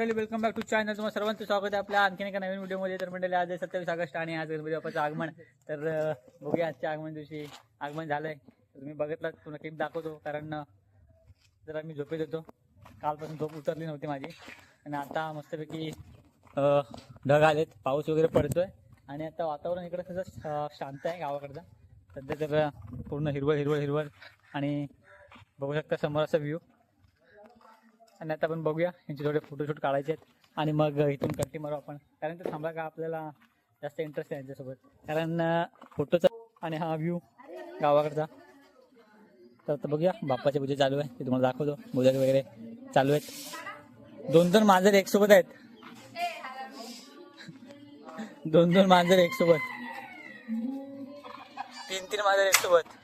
मंडळी, welcome back to channel. तुम्हाला सर्वांचं स्वागत आहे आपल्या आणखीन एका नवीन व्हिडिओमध्ये. तर मंडळी, आज आहे 27 ऑगस्ट आणि आज गणपती बाप्पाचं आगमन. तर बघूया आजच्या आगमन दिवशी आगमन झालंय. तुम्ही बघितलं, तुला क्लिप दाखवतो. कारण जरा मी झोपेत होतो, कालपासून झोप उतरली नव्हती माझी. आणि आता मस्तपैकी ढग आलेत, पाऊस वगैरे पडतोय आणि आता वातावरण इकडं कसं शांत आहे गावाकडचं. सध्या तर पूर्ण हिरवळ हिरवळ हिरवळ आणि बघू शकता समोर असा व्ह्यू. आणि आता आपण बघूया, यांचे थोडे फोटोशूट काढायचे आहेत आणि मग इथून कट्टी मारू आपण. कारण ते थांबला का आपल्याला जास्त इंटरेस्ट आहे यांच्यासोबत, कारण फोटोचा आणि हा व्ह्यू गावाकडचा. तर आता बघूया, बाप्पाची पूजा चालू आहे, ते तुम्हाला दाखवतो. मोदक वगैरे चालू आहेत. 2 मांजर एक सोबत आहेत. 2 मांजर एक सोबत, 3 मांजर एक सोबत.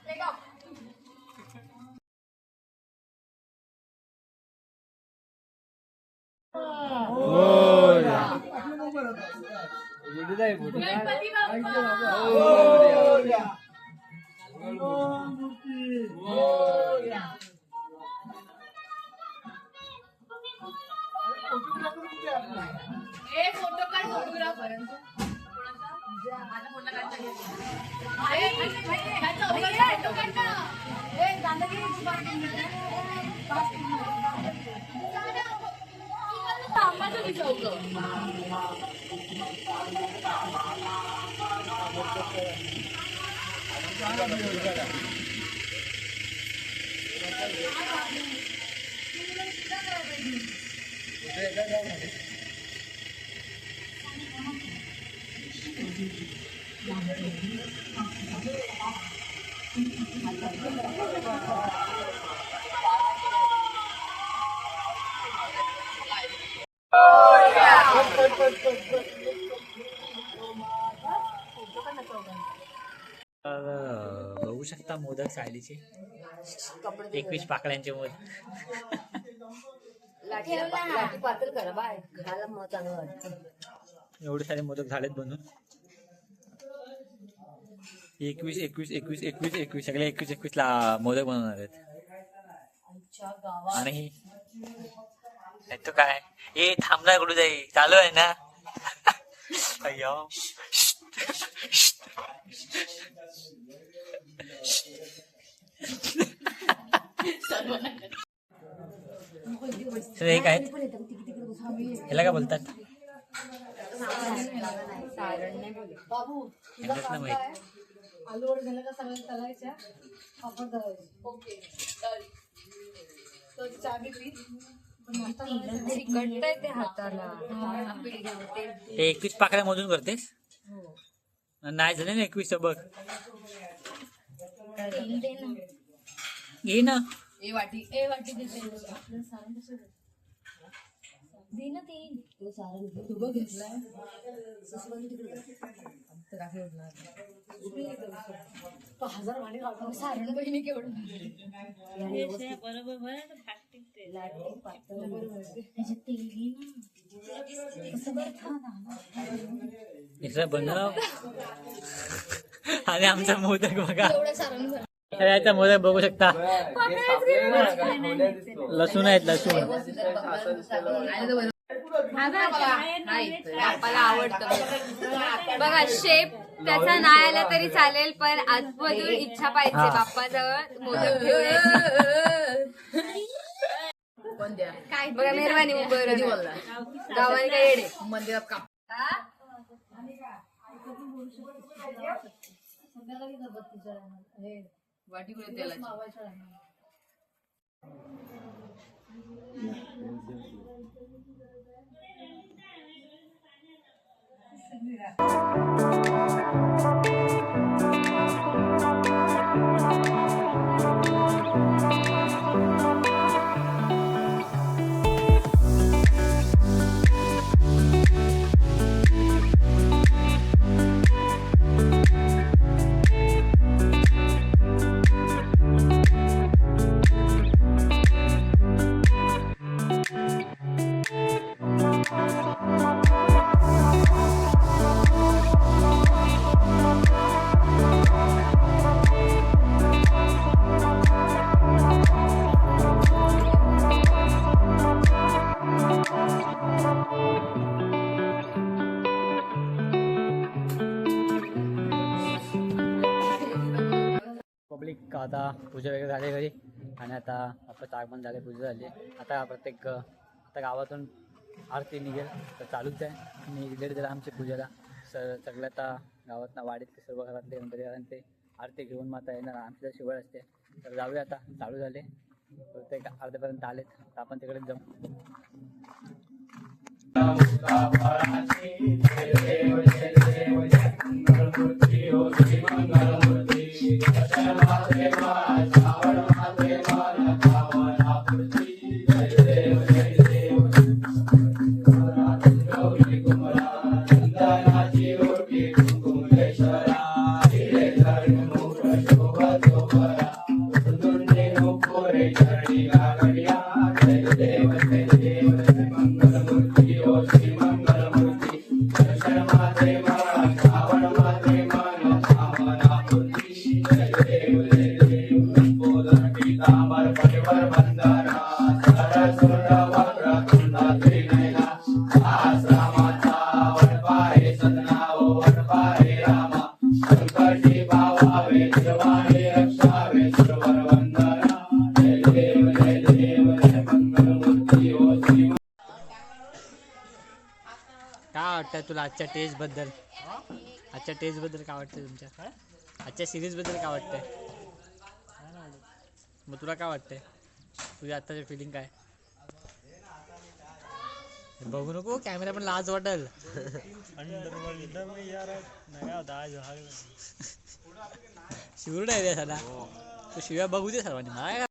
बघू शकता मोदक सायलीचे 21 पाकळ्यांचे मोदक. एवढे सारे मोदक झालेत बनून. 21 सगळे 21 ला मोदक बनवणार आहेत. आणि तो काय ए थांबणार कुठे जाई, चालू आहे ना. अय्यो हे काय, ह्याला काय बोलतात माहित. ते 21 पाकळ्या मोजून करतेस? नाही झाले ना 21 बघ. घे ना वाटी सारण बहिणी केवढं बनव. आणि आमचा मोदक बघा, याचा मोदक बघू शकता. लसूण आहेत, लसूण. आवडतं बघा शेप त्याचा नाही आला तरी चालेल, पण आजपासून इच्छा पाहिजे बाप्पाजवळ मोदक घेऊन. काय बघा मेहरबानी गावाने काय येडे मंदिरात का वाटी पब्लिक आता पूजा वगैरे झाली घरी आणि आता बाप्पाचं आगमन झाले, पूजा झाली. आता प्रत्येक आता गावातून आरती निघेल तर चालूच आहे. मी लेट झाला आमच्या पूजेला. सगळ्या आता गावातनं वाडीतले सर्व घरातले मंडळी आरती घेऊन मग आता येणार. आमच्या शिवळ असते तर जाऊया. आता चालू झाले, प्रत्येक अर्ध्यापर्यंत आलेत तर आपण तिकडे जाऊ. काय वाटतंय तुला आजच्या टेस्ट बद्दल? आजच्या टेस्ट बद्दल काय वाटतंय तुमच्या? आजच्या सिरीज बद्दल काय वाटतंय? मग तुला काय वाटतंय? तुझ्या आत्ताची फिलिंग काय? बघू नको, कॅमेरा पण लाज वाटेल. शिवरूड आहे रे सदा, तू शिव्या बघू दे सर्वांनी. मला